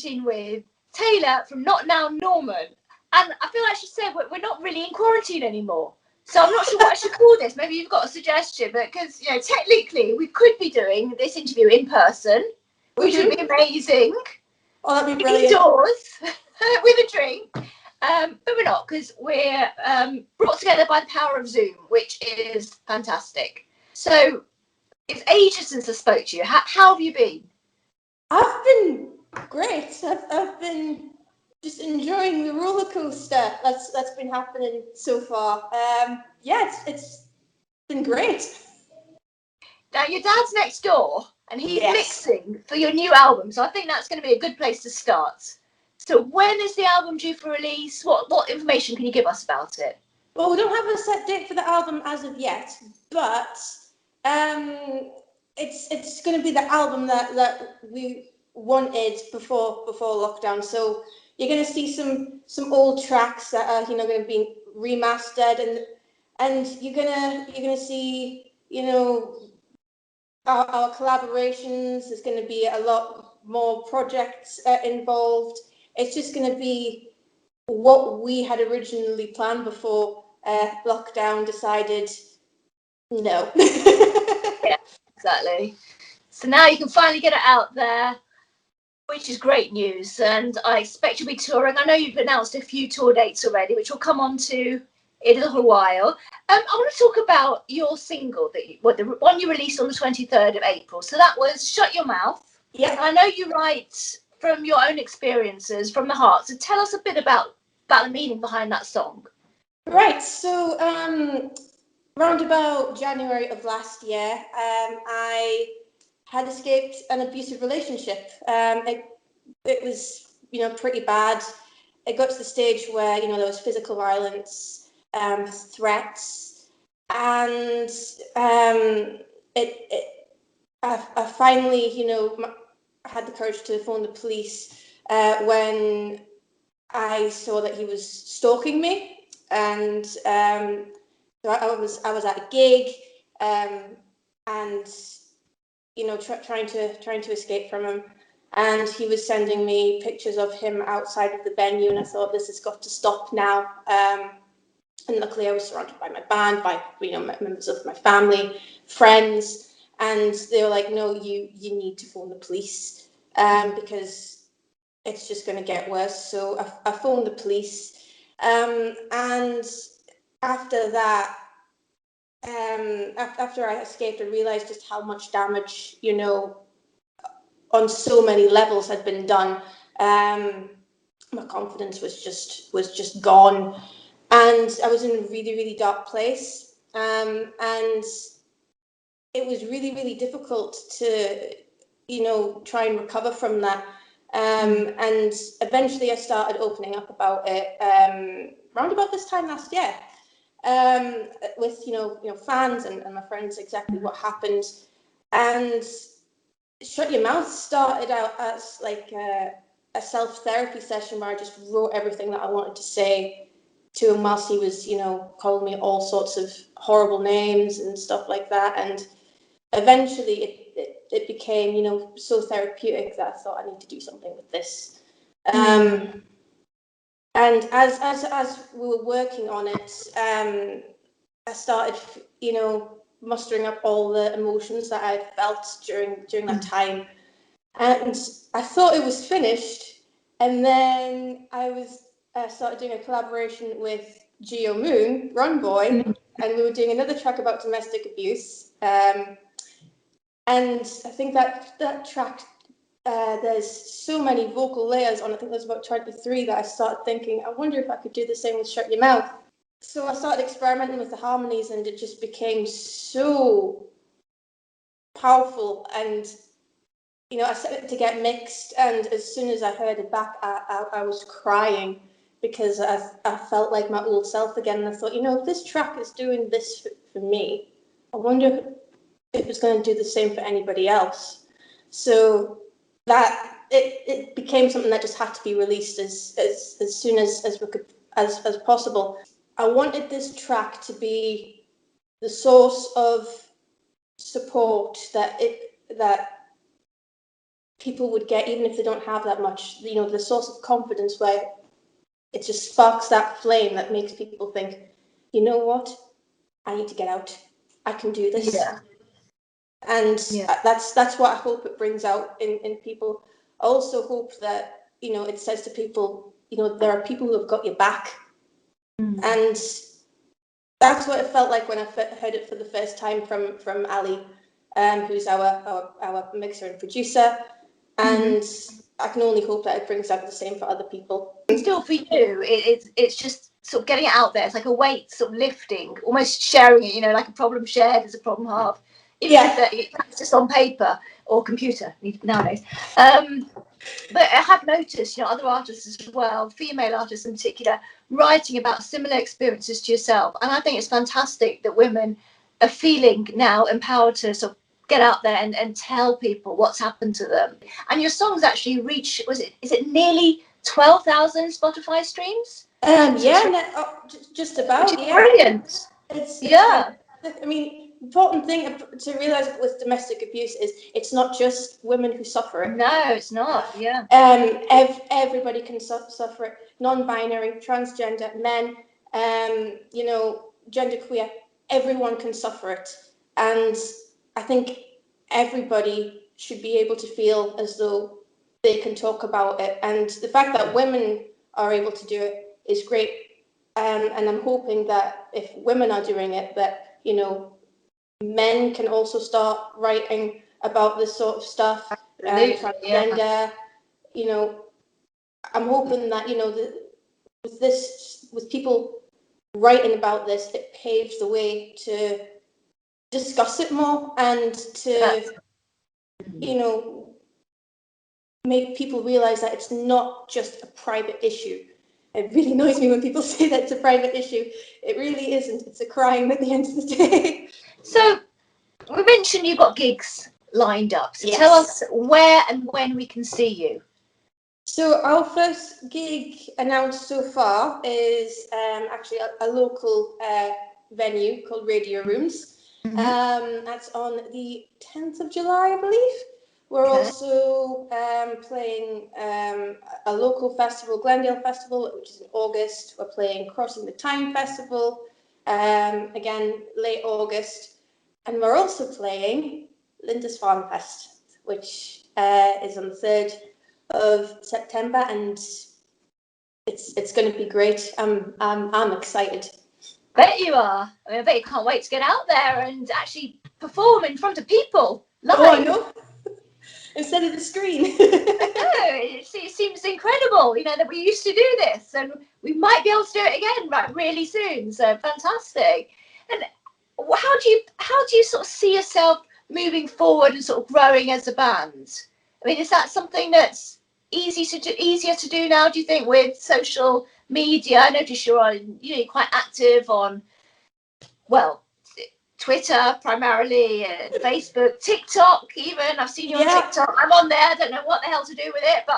quarantine with Taylor from Not Now Norman. And I feel like she said we're not really in quarantine anymore. So I'm not sure what I should call this. Maybe you've got a suggestion, but because, you know, technically we could be doing this interview in person, which would be amazing. Oh, that'd be brilliant. Indoors with a drink. But we're not, because we're brought together by the power of Zoom, which is fantastic. So it's ages since I spoke to you. How have you been? I've been great. I've been just enjoying the roller coaster that's been happening so far. Yeah, it's been great. Now, your dad's next door, and he's mixing for your new album, so I think that's going to be a good place to start. So when is the album due for release? What information can you give us about it? Well, we don't have a set date for the album as of yet, but it's going to be the album that we wanted before lockdown. So you're going to see some old tracks that are going to be remastered, and you're gonna see our collaborations. There's going to be a lot more projects involved. It's just going to be what we had originally planned before lockdown decided no. Yeah, exactly. So now you can finally get it out there, which is great news. And I expect you'll be touring. I know you've announced a few tour dates already, which we'll come on to in a little while. I want to talk about your single, the one you released on the 23rd of April. So that was Shut Your Mouth. Yeah. And I know you write from your own experiences, from the heart. So tell us a bit about the meaning behind that song. Right. So round about January of last year, I had escaped an abusive relationship. It was pretty bad. It got to the stage where there was physical violence, threats, and I finally had the courage to phone the police when I saw that he was stalking me, and so I was at a gig, and trying to escape from him, and he was sending me pictures of him outside of the venue, and I thought, this has got to stop now. And luckily I was surrounded by my band, by members of my family, friends, and they were like, no, you need to phone the police, because it's just going to get worse. So I phoned the police, and after that, after I escaped, I realized just how much damage, on so many levels had been done. My confidence was just gone, and I was in a really, really dark place. And it was really, really difficult to, try and recover from that. And eventually I started opening up about it around about this time last year, with fans and my friends, exactly what happened. And Shut Your Mouth started out as like a self-therapy session where I just wrote everything that I wanted to say to him whilst he was calling me all sorts of horrible names and stuff like that. And eventually it became so therapeutic that I thought, I need to do something with this. And as we were working on it, I started mustering up all the emotions that I felt during that time, and I thought it was finished, and then I started doing a collaboration with Geo Moon, Run Boy, and we were doing another track about domestic abuse, and I think that track, there's so many vocal layers on. I think there's about 23 that I started thinking, I wonder if I could do the same with Shut Your Mouth. So I started experimenting with the harmonies, and it just became so powerful. And I set it to get mixed, and as soon as I heard it back, I was crying, because I felt like my old self again. And I thought, if this track is doing this for me, I wonder if it's going to do the same for anybody else. So that it became something that just had to be released as soon as we could, as possible. I wanted this track to be the source of support that people would get, even if they don't have that much, you know, the source of confidence where it just sparks that flame that makes people think, you know what, I need to get out. I can do this. Yeah. And Yeah. that's what I hope it brings out in people. I also hope that, you know, it says to people, you know, there are people who have got your back. And that's what it felt like when I heard it for the first time from Ali, who's our mixer and producer. And I can only hope that it brings out the same for other people. Still, for you, it's just sort of getting it out there. It's like a weight sort of lifting, almost sharing it. You know, like a problem shared is a problem halved. Even if it's just on paper or computer nowadays. But I have noticed, you know, other artists as well, female artists in particular, writing about similar experiences to yourself. And I think it's fantastic that women are feeling now empowered to sort of get out there and tell people what's happened to them. And your songs actually reach, is it nearly 12,000 Spotify streams? Just about. Which is brilliant. I mean, important thing to realize with domestic abuse is it's not just women who suffer it. No, it's not. Yeah. Everybody can suffer it. Non-binary, transgender, men, you know, genderqueer. Everyone can suffer it, and I think everybody should be able to feel as though they can talk about it. And the fact that women are able to do it is great. And I'm hoping that if women are doing it, that, you know, men can also start writing about this sort of stuff. Transgender, you know, I'm hoping that, you know, with people writing about this, it paves the way to discuss it more and to, you know, make people realize that it's not just a private issue. It really annoys me when people say that it's a private issue. It really isn't. It's a crime at the end of the day. So we mentioned you've got gigs lined up. So Yes. Tell us where and when we can see you. So our first gig announced so far is actually a local venue called Radio Rooms. That's on the 10th of July, I believe. We're also playing a local festival, Glendale Festival, which is in August. We're playing Crossing the Time Festival, again, late August. And we're also playing Lindisfarne Fest, which is on the 3rd of September, and it's going to be great. I'm excited. Bet you are. I mean, I bet you can't wait to get out there and actually perform in front of people live. Oh, I know. Instead of the screen. I know. It seems incredible, you know, that we used to do this, and we might be able to do it again, right, really soon. So fantastic. And how do you sort of see yourself moving forward and sort of growing as a band? I mean, is that something that's easier to do now, do you think, with social media? I notice you're quite active on, well, Twitter primarily, and Facebook, TikTok even. I've seen you on TikTok. I'm on there. I don't know what the hell to do with it, but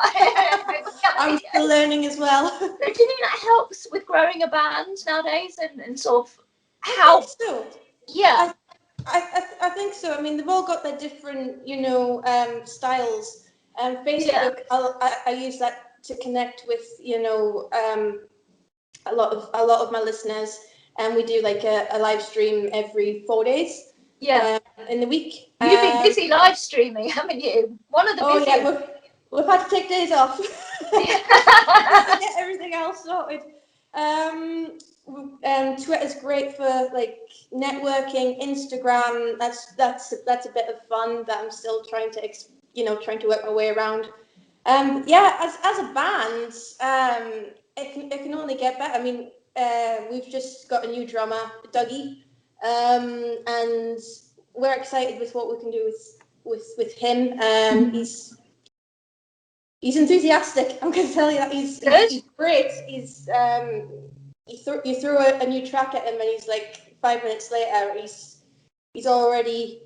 I'm still learning as well. So do you think that helps with growing a band nowadays and sort of how? I think so. Yeah. I think so. I mean, they've all got their different, you know, styles. Facebook, I use that to connect with, you know, a lot of my listeners, and we do like a live stream every 4 days. In the week. You've been busy live streaming, haven't you? One of the busiest. Oh yeah, we've had to take days off to get everything else sorted. Twitter's great for like networking. Instagram, that's a bit of fun that I'm still trying to work my way around. As a band, it can only get better. I mean, we've just got a new drummer, Dougie, and we're excited with what we can do with him. He's enthusiastic. I'm going to tell you that he's great. You throw a new track at him, and he's like 5 minutes later, he's already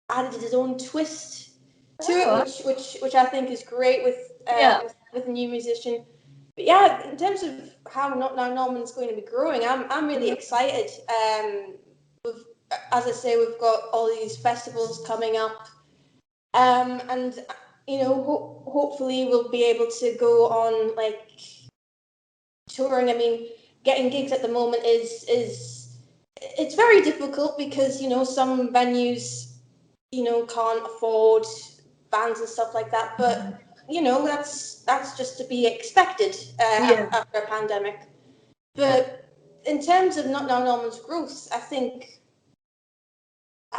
added his own twist to it, which I think is great with a new musician. But yeah, in terms of how Norman's going to be growing, I'm really excited. As I say, we've got all these festivals coming up, and hopefully we'll be able to go on like touring. I mean, getting gigs at the moment is it's very difficult because some venues can't afford bands and stuff like that. But that's just to be expected after a pandemic. But in terms of Not Now Norman's growth, I think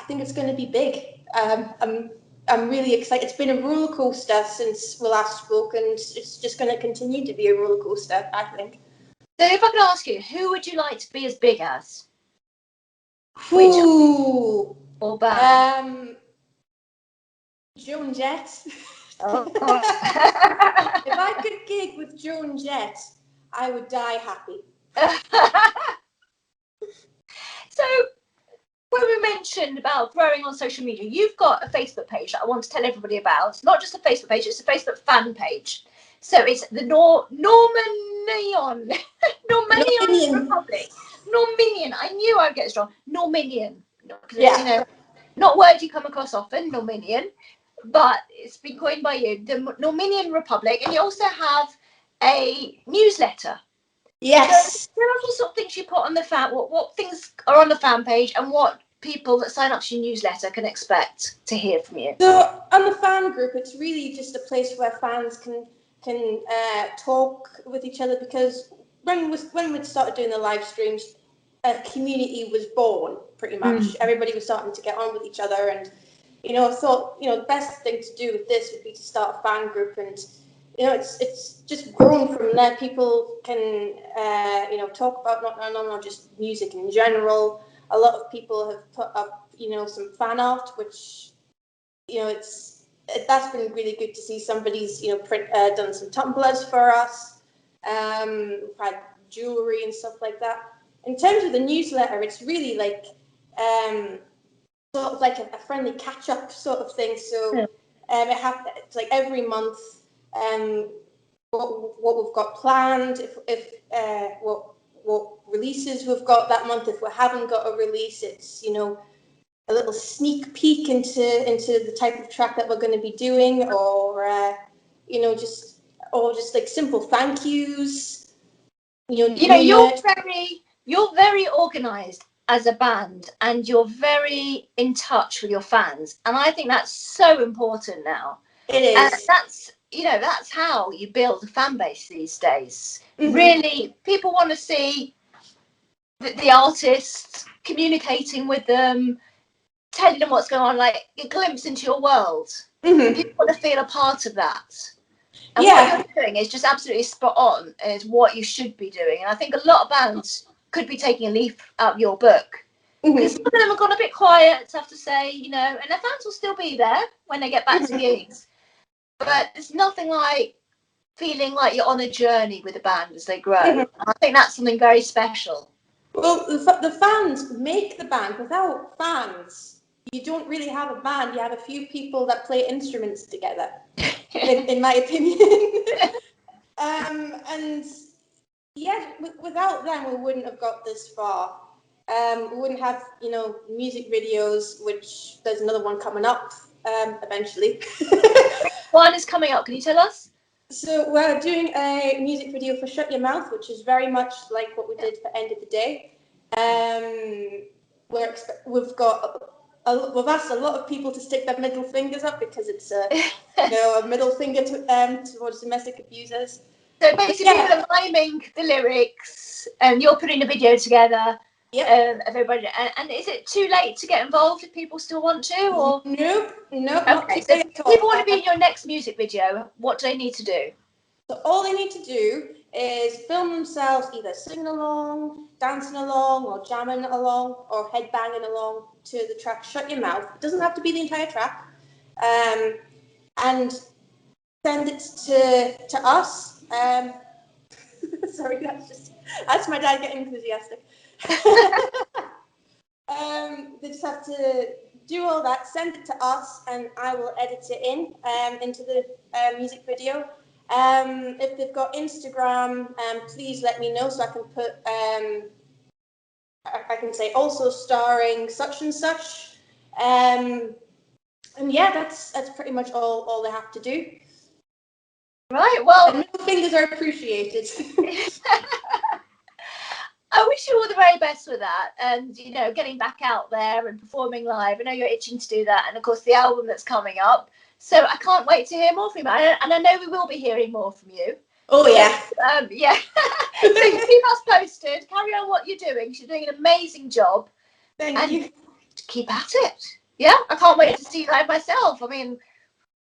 it's going to be big. I'm really excited. It's been a roller coaster since we last spoke, and it's just going to continue to be a roller coaster, I think. So if I could ask you, who would you like to be as big as? Ooh. Or band? Joan Jett. Oh. If I could gig with Joan Jett, I would die happy. So, when we mentioned about growing on social media, you've got a Facebook page that I want to tell everybody about. Not just a Facebook page, it's a Facebook fan page. So it's the Normanian Republic. Normanian. I knew I'd get it wrong. Normanian. Yeah. Not a word you come across often, Normanian, but it's been coined by you, the Normanian Republic, and you also have a newsletter. Yes. So there are all sort of things you put on the fan. What things are on the fan page, and what people that sign up to your newsletter can expect to hear from you? So on the fan group, it's really just a place where fans can talk with each other, because when we started doing the live streams, a community was born pretty much. Everybody was starting to get on with each other, and I thought the best thing to do with this would be to start a fan group, and it's just grown from there. People can talk about not just music in general. A lot of people have put up some fan art, which that's been really good to see. Somebody's done some tumblers for us. We've had jewelry and stuff like that. In terms of the newsletter, it's really like sort of like a friendly catch-up sort of thing. So it's like every month what we've got planned, if what releases we've got that month. If we haven't got a release, it's a little sneak peek into the type of track that we're going to be doing, or just like simple thank yous. You're very organized as a band, and you're very in touch with your fans, and I think that's so important now. It is. That's how you build a fan base these days. Really, people want to see the artists, communicating with them, telling them what's going on, like a glimpse into your world. People want to feel a part of that. And what you're doing is just absolutely spot on, and it's what you should be doing. And I think a lot of bands could be taking a leaf out of your book. Because some of them have gone a bit quiet, it's have to say, and their fans will still be there when they get back to gigs. But there's nothing like feeling like you're on a journey with a band as they grow. I think that's something very special. Well, the fans make the band. Without fans, you don't really have a band. You have a few people that play instruments together, in my opinion. And yeah, without them, we wouldn't have got this far. We wouldn't have, music videos, which there's another one coming up eventually. One is coming up. Can you tell us? So we're doing a music video for Shut Your Mouth, which is very much like what we did for End of the Day. We've asked a lot of people to stick their middle fingers up, because it's a middle finger towards domestic abusers. So basically, you're miming the lyrics, and you're putting a video together. Of everybody. And is it too late to get involved if people still want to? Or Nope. Okay, so if people want to be in your next music video, what do they need to do? So all they need to do is film themselves either singing along, dancing along, or jamming along, or headbanging along to the track Shut Your Mouth. It doesn't have to be the entire track. And send it to us. Sorry, that's my dad getting enthusiastic. They just have to do all that, send it to us, and I will edit it into the music video. If they've got Instagram, please let me know, so I can put I can say also starring such and such. And yeah, that's pretty much all they have to do. Right, well, and middle fingers are appreciated. I wish you all the very best with that, and you know, getting back out there and performing live. I know you're itching to do that, and of course the album that's coming up. So I can't wait to hear more from you, and I know we will be hearing more from you. Oh yeah, so, yeah. So keep us posted. Carry on what you're doing. You're doing an amazing job. Thank you. Keep at it. Yeah, I can't wait to see you live myself. I mean,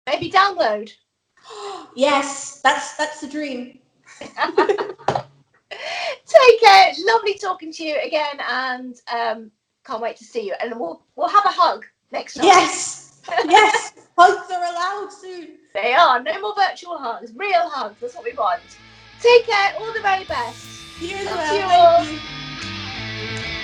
maybe download. Yes, that's the dream. Take care. Lovely talking to you again, and can't wait to see you. And we'll have a hug next time. Yes, yes. Hugs are allowed soon. They are. No more virtual hugs. Real hugs. That's what we want. Take care. All the very best. You as Love well. you all. Thank you.